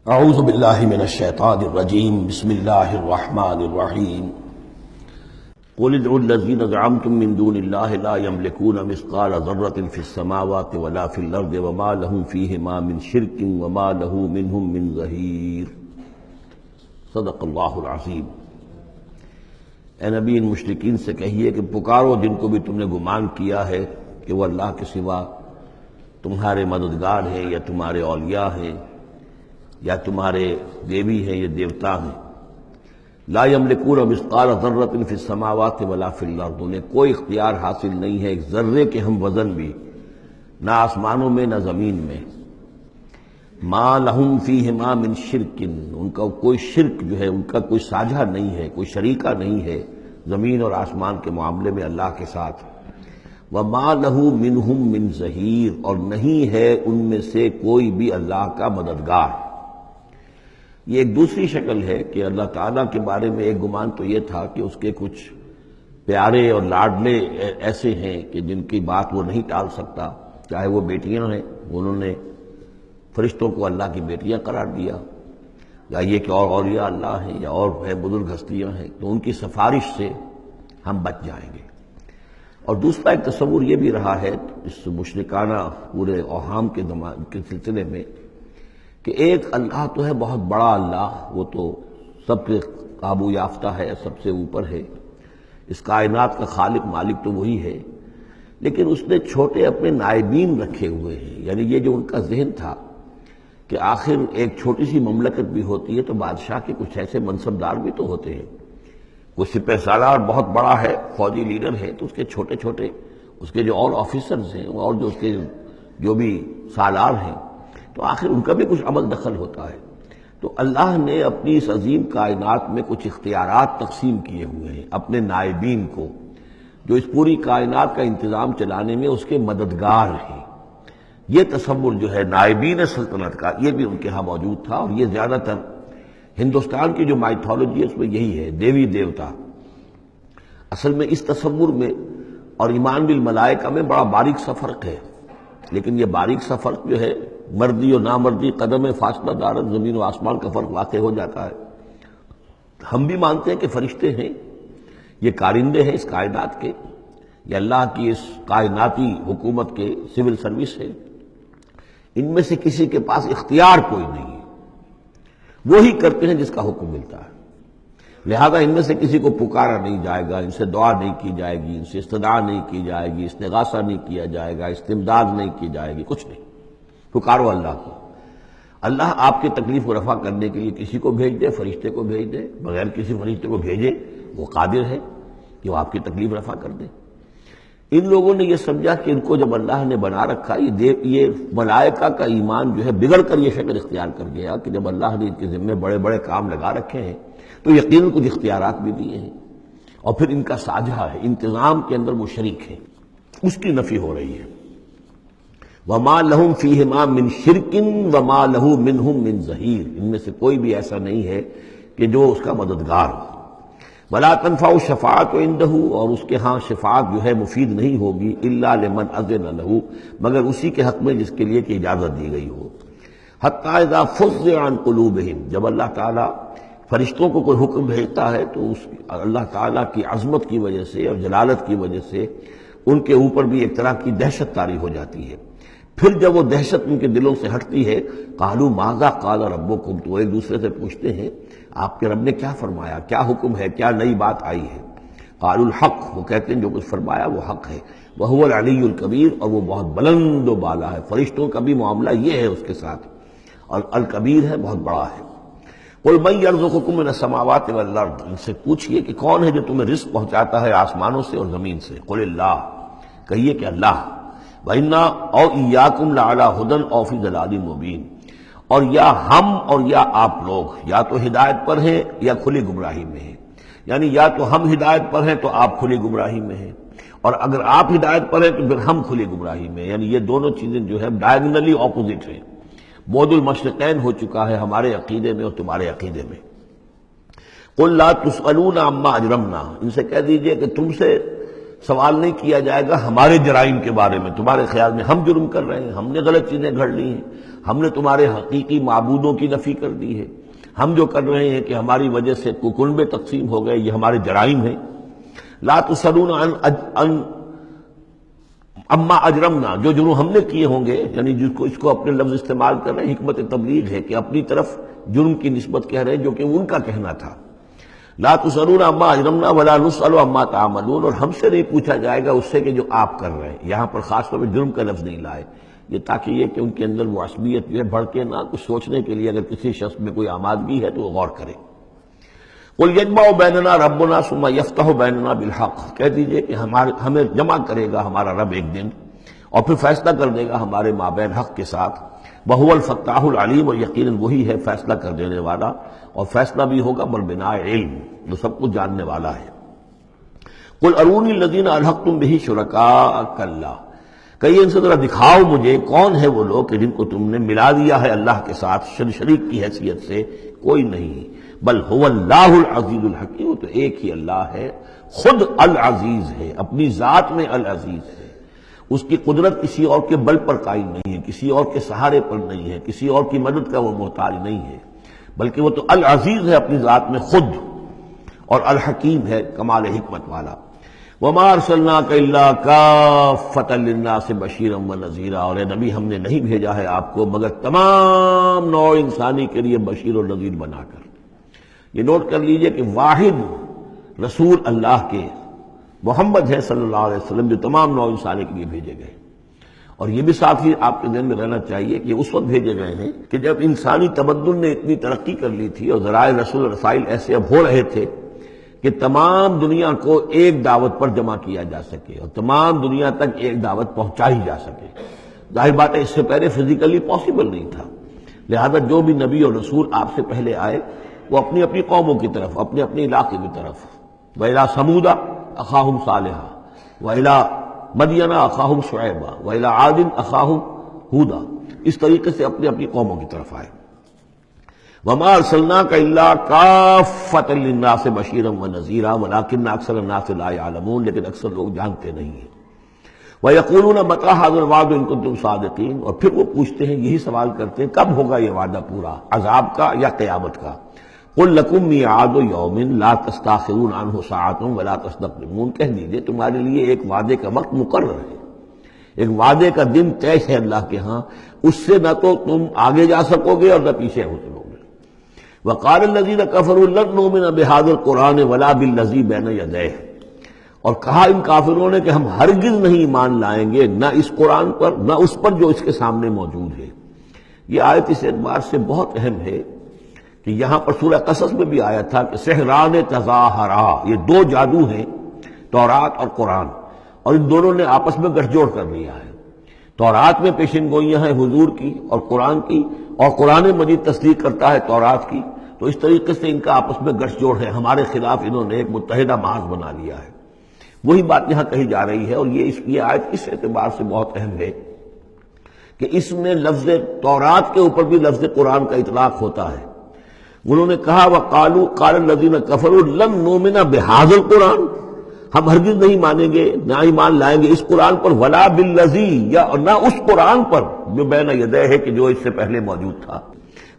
اعوذ باللہ من الشیطان الرجیم بسم اللہ الرحمن الرحیم قل ادعوا الذین زعمتم من دون اللہ لا یملکون مثقال ذرۃ فی السماوات ولا فی الارض وما لهم فیہما من شرک وما له منہم من ظہیر۔ صدق اللہ العظیم۔ اے نبی، ان مشرکین سے کہیے کہ پکارو جن کو بھی تم نے گمان کیا ہے کہ وہ اللہ کے سوا تمہارے مددگار ہیں یا تمہارے اولیاء ہیں یا تمہارے دیوی ہیں یا دیوتا ہیں۔ لا یملکون مثقال ذرۃ فی السماوات ولا فی الارض، انہیں کوئی اختیار حاصل نہیں ہے ایک ذرے کے ہم وزن بھی، نہ آسمانوں میں نہ زمین میں۔ ما لہم فیہما من شرک، ان کا کوئی شرک جو ہے، ان کا کوئی ساجھا نہیں ہے، کوئی شریکہ نہیں ہے زمین اور آسمان کے معاملے میں اللہ کے ساتھ۔ وما لہ منہم من ظہیر، اور نہیں ہے ان میں سے کوئی بھی اللہ کا مددگار۔ یہ ایک دوسری شکل ہے کہ اللہ تعالیٰ کے بارے میں ایک گمان تو یہ تھا کہ اس کے کچھ پیارے اور لاڈلے ایسے ہیں کہ جن کی بات وہ نہیں ٹال سکتا، چاہے وہ بیٹیاں ہیں، انہوں نے فرشتوں کو اللہ کی بیٹیاں قرار دیا، یا یہ کہ اور اولیاء اللہ ہیں یا اور ہیں بزرگ ہستیاں ہیں، تو ان کی سفارش سے ہم بچ جائیں گے۔ اور دوسرا ایک تصور یہ بھی رہا ہے اس مشرکانہ پورے اوہام کے سلسلے میں کہ ایک اللہ تو ہے بہت بڑا اللہ، وہ تو سب سے قابو یافتہ ہے، سب سے اوپر ہے، اس کائنات کا خالق مالک تو وہی ہے، لیکن اس نے چھوٹے اپنے نائبین رکھے ہوئے ہیں۔ یعنی یہ جو ان کا ذہن تھا کہ آخر ایک چھوٹی سی مملکت بھی ہوتی ہے تو بادشاہ کے کچھ ایسے منصبدار بھی تو ہوتے ہیں، کوئی سپہ سالار بہت بڑا ہے، فوجی لیڈر ہے، تو اس کے چھوٹے چھوٹے اس کے جو اور آفیسرز ہیں اور جو اس کے جو بھی سالار ہیں، تو آخر ان کا بھی کچھ عمل دخل ہوتا ہے۔ تو اللہ نے اپنی اس عظیم کائنات میں کچھ اختیارات تقسیم کیے ہوئے ہیں اپنے نائبین کو، جو اس پوری کائنات کا انتظام چلانے میں اس کے مددگار ہیں۔ یہ تصور جو ہے نائبین سلطنت کا، یہ بھی ان کے ہاں موجود تھا، اور یہ زیادہ تر ہندوستان کی جو مائتھولوجی ہے اس میں یہی ہے، دیوی دیوتا۔ اصل میں اس تصور میں اور ایمان بالملائکہ میں بڑا باریک سا فرق ہے، لیکن یہ باریک سا فرق جو ہے مردی اور نامردی قدم فاصلہ دارت زمین و آسمان کا فرق واقع ہو جاتا ہے۔ ہم بھی مانتے ہیں کہ فرشتے ہیں، یہ کارندے ہیں اس کائنات کے، یہ اللہ کی اس کائناتی حکومت کے سول سروس ہے، ان میں سے کسی کے پاس اختیار کوئی نہیں ہے، وہی کرتے ہیں جس کا حکم ملتا ہے، لہذا ان میں سے کسی کو پکارا نہیں جائے گا، ان سے دعا نہیں کی جائے گی، ان سے استدعا نہیں کی جائے گی، استغاثہ نہیں کیا جائے گا، استمداد نہیں کی جائے گی، کچھ نہیں۔ پکارو اللہ کو، اللہ آپ کی تکلیف کو رفع کرنے کے لیے کسی کو بھیج دے، فرشتے کو بھیج دے، بغیر کسی فرشتے کو بھیجے وہ قادر ہے کہ وہ آپ کی تکلیف رفع کر دے۔ ان لوگوں نے یہ سمجھا کہ ان کو جب اللہ نے بنا رکھا، یہ ملائکہ کا ایمان جو ہے بگڑ کر یہ شکل اختیار کر گیا کہ جب اللہ نے ان کے ذمے بڑے بڑے کام لگا رکھے ہیں تو یقیناً کچھ اختیارات بھی دیے ہیں، اور پھر ان کا ساجھا ہے، انتظام کے اندر وہ شریک ہے، اس کی نفی ہو رہی ہے۔ وما لہم فیہما من شرک وما لہ منہم من ظہیر، ان میں سے کوئی بھی ایسا نہیں ہے کہ جو اس کا مددگار ہو۔ ولا تنفع الشفاعۃ عندہ، اور اس کے ہاں شفاعت جو ہے مفید نہیں ہوگی، الا لمن اذن لہ، مگر اسی کے حق میں جس کے لیے کہ اجازت دی گئی ہو۔ حتی اذا فزع عن قلوبہم، جب اللہ تعالیٰ فرشتوں کو کوئی حکم بھیجتا ہے تو اس اللہ تعالیٰ کی عظمت کی وجہ سے اور جلالت کی وجہ سے ان کے اوپر بھی ایک طرح کی دہشت طاری ہو جاتی ہے۔ پھر جب وہ دہشت ان کے دلوں سے ہٹتی ہے، قالوا ماذا قال ربکم، تو ایک دوسرے سے پوچھتے ہیں آپ کے رب نے کیا فرمایا، کیا حکم ہے، کیا نئی بات آئی ہے۔ قالوا الحق، وہ کہتے ہیں جو کچھ فرمایا وہ حق ہے، وہو العلی الکبیر، اور وہ بہت بلند و بالا ہے، فرشتوں کا بھی معاملہ یہ ہے اس کے ساتھ، اور الکبیر ہے، بہت بڑا ہے۔ قل من یرزقکم من السماوات والارض، ان سے پوچھئے کہ کون ہے جو تمہیں رزق پہنچاتا ہے آسمانوں سے اور زمین سے۔ قل اللہ، کہیے کہ اللہ۔ وَإِنَّا أَوْ إِيَّاكُمْ لَعَلَىٰ هُدًى أَوْ فِي ضَلَالٍ مُّبِينٍ، اور یا ہم اور یا آپ لوگ یا تو ہدایت پر ہیں یا کھلی گمراہی میں ہیں، یعنی یا تو ہم ہدایت پر ہیں تو آپ کھلی گمراہی میں ہیں، اور اگر آپ ہدایت پر ہیں تو پھر ہم کھلی گمراہی میں ہیں، یعنی یہ دونوں چیزیں جو ہے ڈائگنلی اپوزٹ ہیں، بعد المشرقین ہو چکا ہے ہمارے عقیدے میں اور تمہارے عقیدے میں۔ قُل لَا تُسْأَلُونَ عَمَّا أَجْرَمْنَا، ان سے کہہ دیجئے کہ تم سے سوال نہیں کیا جائے گا ہمارے جرائم کے بارے میں، تمہارے خیال میں ہم جرم کر رہے ہیں، ہم نے غلط چیزیں گھڑ لی ہیں، ہم نے تمہارے حقیقی معبودوں کی نفی کر دی ہے، ہم جو کر رہے ہیں کہ ہماری وجہ سے کنبے تقسیم ہو گئے، یہ ہمارے جرائم ہیں۔ لا تسألون عن اما اجرمنا، جو جرم ہم نے کیے ہوں گے، یعنی جس کو اس کو اپنے لفظ استعمال کر رہے ہیں، حکمت تبلیغ ہے کہ اپنی طرف جرم کی نسبت کہہ رہے ہیں جو کہ ان کا کہنا تھا۔ لا تسألون عما اجرمنا ولا نسأل عما تعملون، اور ہم سے نہیں پوچھا جائے گا اس سے کہ جو آپ کر رہے ہیں۔ یہاں پر خاص طور پہ جرم کا لفظ نہیں لائے، یہ تاکہ یہ کہ ان کے اندر وہ عصبیت جو ہے بڑھ کے نہ، کچھ سوچنے کے لیے اگر کسی شخص میں کوئی آمادگی ہے تو وہ غور کرے۔ قل یجمع بیننا ربنا ثم یفتح بیننا بالحق، کہہ دیجئے کہ ہمیں جمع کرے گا ہمارا رب ایک دن اور پھر فیصلہ کر دے گا ہمارے مابین حق کے ساتھ۔ وہو الفتاح العلیم، اور یقیناً وہی ہے فیصلہ کر دینے والا، اور فیصلہ بھی ہوگا بالبناء علم، جو سب کچھ جاننے والا ہے۔ قل ارونی الذین الحقتم بہ شرکاء کلا، کہیے ان سے ذرا دکھاؤ مجھے کون ہے وہ لوگ کہ جن کو تم نے ملا دیا ہے اللہ کے ساتھ شریک کی حیثیت سے، کوئی نہیں۔ بل هو اللہ العزیز الحکیم، وہ تو ایک ہی اللہ ہے، خود العزیز ہے، اپنی ذات میں العزیز ہے، اس کی قدرت کسی اور کے بل پر قائم نہیں ہے، کسی اور کے سہارے پر نہیں ہے، کسی اور کی مدد کا وہ محتاج نہیں ہے، بلکہ وہ تو العزیز ہے اپنی ذات میں خود، اور الحکیم ہے کمال حکمت والا۔ وما ارسلناک الا کافۃ للناس بشیرا ونذیرا، اور اے نبی ہم نے نہیں بھیجا ہے آپ کو مگر تمام نوع انسانی کے لیے بشیر و نذیر بنا کر۔ یہ نوٹ کر لیجئے کہ واحد رسول اللہ کے محمد ہے صلی اللہ علیہ وسلم، جو تمام نوع انسانی کے لیے بھیجے گئے۔ اور یہ بھی ساتھ ہی آپ کے ذہن میں رہنا چاہیے کہ اس وقت بھیجے گئے ہیں کہ جب انسانی تمدن نے اتنی ترقی کر لی تھی اور ذرائع رسول رسائل ایسے اب ہو رہے تھے کہ تمام دنیا کو ایک دعوت پر جمع کیا جا سکے اور تمام دنیا تک ایک دعوت پہنچائی جا سکے۔ ظاہر بات ہے اس سے پہلے فزیکلی پاسبل نہیں تھا، لہذا جو بھی نبی اور رسول آپ سے پہلے آئے وہ اپنی اپنی قوموں کی طرف، اپنے اپنے علاقے کی طرف، وَإِلَىٰ ثَمُودَ أَخَاهُمْ صَالِحًا وَإِلَىٰ مَدْيَنَ أَخَاهُمْ شُعَيْبًا وَإِلَىٰ عَادٍ أَخَاهُمْ هُودًا، اس طریقے سے اپنی اپنی قوموں کی طرف آئے۔ وَمَا أَرْسَلْنَاكَ إِلَّا كَافَّةً لِلنَّاسِ بَشِيرًا وَنَذِيرًا وَلَٰكِنَّ أَكْثَرَ النَّاسِ لَا يَعْلَمُونَ، لیکن اکثر لوگ جانتے نہیں ہیں۔ وَيَقُولُونَ مَتَىٰ هَٰذَا الْوَعْدُ إِن كُنتُمْ صَادِقِينَ، اور پھر وہ پوچھتے ہیں، یہی سوال کرتے ہیں، کب ہوگا یہ وعدہ پورا، عذاب کا یا قیامت کا؟ قُل لَكُم مِّيعَادُ يَوْمٍ لَا تَسْتَأْخِرُونَ عَنْهُ سَاعَةٌ وَلَا تَسْتَقْدِمُونَ، کہہ دیجئے تمہارے لیے ایک وعدے کا وقت مقرر ہے، ایک وعدے کا دن طے ہے اللہ کے ہاں، اس سے نہ تو تم آگے جا سکو گے اور نہ پیچھے ہو سکو گے۔ وَقَالَ الَّذِينَ كَفَرُوا لَن نُّؤْمِنَ بِهَٰذَا الْقُرْآنِ وَلَا بِالَّذِي بَيْنَ يَدَيْهِ، اور کہا ان کافروں نے کہ ہم ہرگز نہیں ایمان لائیں گے نہ اس قرآن پر نہ اس پر جو اس کے سامنے موجود ہے۔ یہ آیت اس اعتبار سے بہت اہم ہے کہ یہاں پر سورہ قصص میں بھی آیا تھا کہ سحران تظاہرا، یہ دو جادو ہیں، تورات اور قرآن، اور ان دونوں نے آپس میں گٹھ جوڑ کر لیا ہے۔ تورات میں پیشن گوئیاں ہیں حضور کی اور قرآن کی، اور قرآن مجید تصدیق کرتا ہے تورات کی، تو اس طریقے سے ان کا آپس میں گٹھ جوڑ ہے، ہمارے خلاف انہوں نے ایک متحدہ محاذ بنا لیا ہے۔ وہی بات یہاں کہی جا رہی ہے، اور یہ آیت اس اعتبار سے بہت اہم ہے کہ اس میں لفظ تورات کے اوپر بھی لفظ قرآن کا اطلاق ہوتا ہے۔ انہوں نے کہا وَقَالُوا قَالَ الَّذِينَ كَفَرُوا لَن نُّؤْمِنَ بِهَٰذَا الْقُرْآنِ، ہم ہرگز نہیں مانیں گے نہ ایمان لائیں گے اس قرآن پر، وَلَا بِالَّذِي، یا نہ اس قرآن پر جو بین یدیہ ہے کہ جو اس سے پہلے موجود تھا۔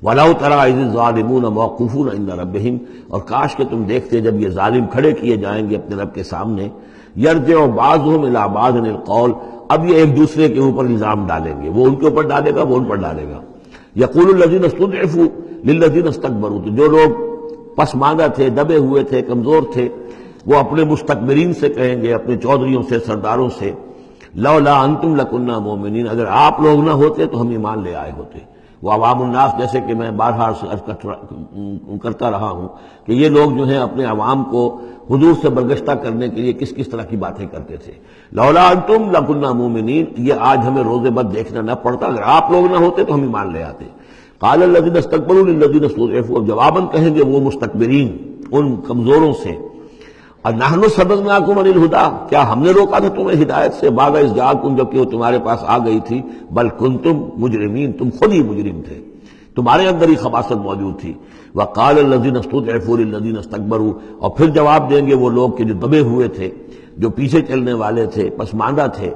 وَلَوْ تَرَىٰ إِذِ الظَّالِمُونَ مَوْقُوفُونَ عِندَ رَبِّهِمْ، اور کاش کہ تم دیکھتے جب یہ ظالم کھڑے کیے جائیں گے اپنے رب کے سامنے، يَرْجِعُ بَعْضُهُمْ إِلَىٰ بَعْضٍ الْقَوْلَ، اب یہ ایک دوسرے کے اوپر الزام ڈالیں گے، وہ ان کے اوپر ڈالے گا وہ ان پر ڈالے گا۔ يَقُولُ الَّذِينَ اسْتُضْعِفُوا لِلَّذِينَ اسْتَكْبَرُوا، تو جو لوگ پسماندہ تھے، دبے ہوئے تھے، کمزور تھے، وہ اپنے مستکبرین سے کہیں گے، اپنے چودھریوں سے، سرداروں سے، لولا انتم لکنا مومنین، اگر آپ لوگ نہ ہوتے تو ہم ایمان لے آئے ہوتے۔ وہ عوام الناس، جیسے کہ میں بارہا کرتا رہا ہوں کہ یہ لوگ جو ہیں اپنے عوام کو حضور سے برگشتہ کرنے کے لیے کس کس طرح کی باتیں کرتے تھے۔ لولا انتم لکنا مومنین، یہ آج ہمیں روز بد دیکھنا نہ پڑتا، اگر آپ لوگ نہ ہوتے تو ہم ایمان لے آتے۔ قال الذین استکبروا للذین استضعفوا، اب جواباً کہیں گے وہ مستکبرین ان کمزوروں سے، نحن صددناکم عن الہدی، کیا ہم نے روکا تھا تمہیں ہدایت سے، بعد اذ جاءکم، جبکہ وہ تمہارے پاس آ گئی تھی، بل کنتم مجرمین، تم خود ہی مجرم تھے، تمہارے اندر ہی خباثت موجود تھی۔ وقال الذین استضعفوا للذین استکبروا، اور پھر جواب دیں گے وہ لوگ کہ جو دبے ہوئے تھے، جو پیچھے چلنے والے تھے، پسماندہ تھے،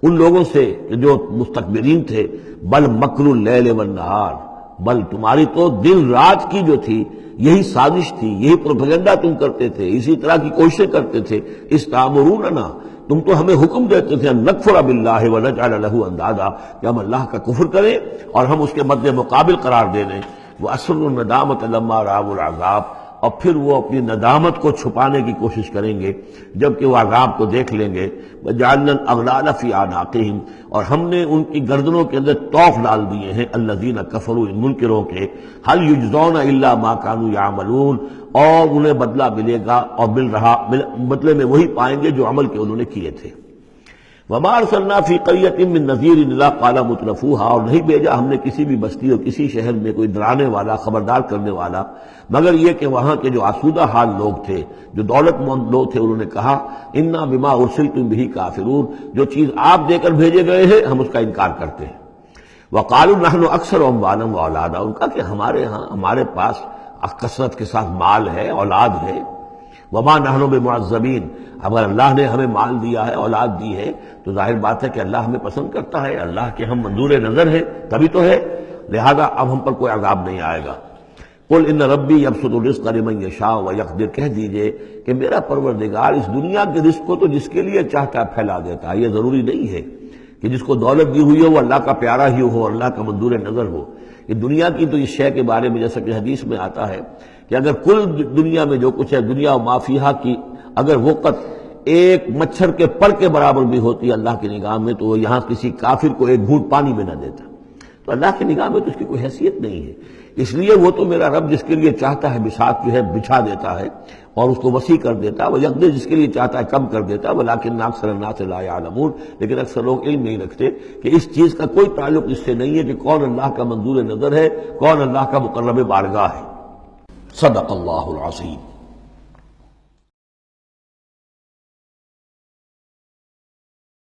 ان لوگوں سے جو مستکبرین تھے، بل مکر اللیل والنہار، بل تمہاری تو دن رات کی جو تھی یہی سازش تھی، یہی پروپیگنڈا تم کرتے تھے، اسی طرح کی کوششیں کرتے تھے، استامروننا، تم تو ہمیں حکم دیتے تھے ان نکفر باللہ ونجعل لہ اندادا، کہ ہم اللہ کا کفر کریں اور ہم اس کے مد مقابل قرار دے دیں۔ وَأَسْرُّوا النَّدَامَةَ لَمَّا رَأَوُا الْعَذَابَ، اور پھر وہ اپنی ندامت کو چھپانے کی کوشش کریں گے جبکہ وہ عذاب کو دیکھ لیں گے۔ وَجَعَلْنَا الْأَغْلَالَ فِي أَعْنَاقِهِمْ، اور ہم نے ان کی گردنوں کے اندر طوق ڈال دیے ہیں، الَّذِينَ كَفَرُوا، ان منکروں کے، هَلْ يُجْزَوْنَ إِلَّا مَا كَانُوا يَعْمَلُونَ، اور انہیں بدلہ ملے گا اور مل رہا، بدلے میں وہی پائیں گے جو عمل کے انہوں نے کیے تھے۔ وَمَا أَرْسَلْنَا فِي قَرْيَةٍ مِّن نَذِيرٍ إِلَّا قَالَ مُتْرَفُوهَا، اور نہیں بھیجا ہم نے کسی بھی بستی اور کسی شہر میں کوئی ڈرانے والا، خبردار کرنے والا، مگر یہ کہ وہاں کے جو آسودہ حال لوگ تھے، جو دولت مند لوگ تھے، انہوں نے کہا اِنَّا بِمَا أُرْسِلْتُم بِهِ كَافِرُونَ، جو چیز آپ دے کر بھیجے گئے ہیں ہم اس کا انکار کرتے ہیں۔ وَقَالُوا نَحْنُ أَكْثَرُ أَمْوَالًا وَأَوْلَادًا، ان کا کہ ہمارے پاس کثرت کے ساتھ مال ہے، اولاد ہے۔ وَمَا نَحْنُ بِمُعَذَّبِينَ، اگر اللہ نے ہمیں مال دیا ہے، اولاد دی ہے، تو ظاہر بات ہے کہ اللہ ہمیں پسند کرتا ہے، اللہ کے ہم منظور نظر ہے، تبھی تو ہے، لہذا اب ہم پر کوئی عذاب نہیں آئے گا۔ قُلْ إِنَّ رَبِّي يَبْسُطُ الرِّزْقَ لِمَن يَشَاءُ وَيَقْدِرُ، کہہ دیجئے کہ میرا پروردگار اس دنیا کے رزق کو تو جس کے لیے چاہتا ہے پھیلا دیتا ہے۔ یہ ضروری نہیں ہے کہ جس کو دولت دی ہوئی ہو وہ اللہ کا پیارا ہی ہو، اللہ کا منظور نظر ہو۔ یہ دنیا کی تو اس شے کے بارے میں جیسا کہ حدیث میں آتا ہے کہ اگر کل دنیا میں جو کچھ ہے، دنیا و ما فیہا کی اگر وقت ایک مچھر کے پر کے برابر بھی ہوتی ہے اللہ کی نگاہ میں، تو وہ یہاں کسی کافر کو ایک گھونٹ پانی میں نہ دیتا۔ تو اللہ کی نگاہ میں تو اس کی کوئی حیثیت نہیں ہے، اس لیے وہ تو میرا رب جس کے لیے چاہتا ہے بساط جو ہے بچھا دیتا ہے اور اس کو وسیع کر دیتا ہے، وہ یقدر جس کے لیے چاہتا ہے کم کر دیتا ہے، ولیکن اکثر الناس لا یعلمون، لیکن اکثر لوگ علم نہیں رکھتے کہ اس چیز کا کوئی تعلق اس سے نہیں ہے کہ کون اللہ کا منظور نظر ہے، کون اللہ کا مقرب بارگاہ ہے۔ صدق اللہ العظیم۔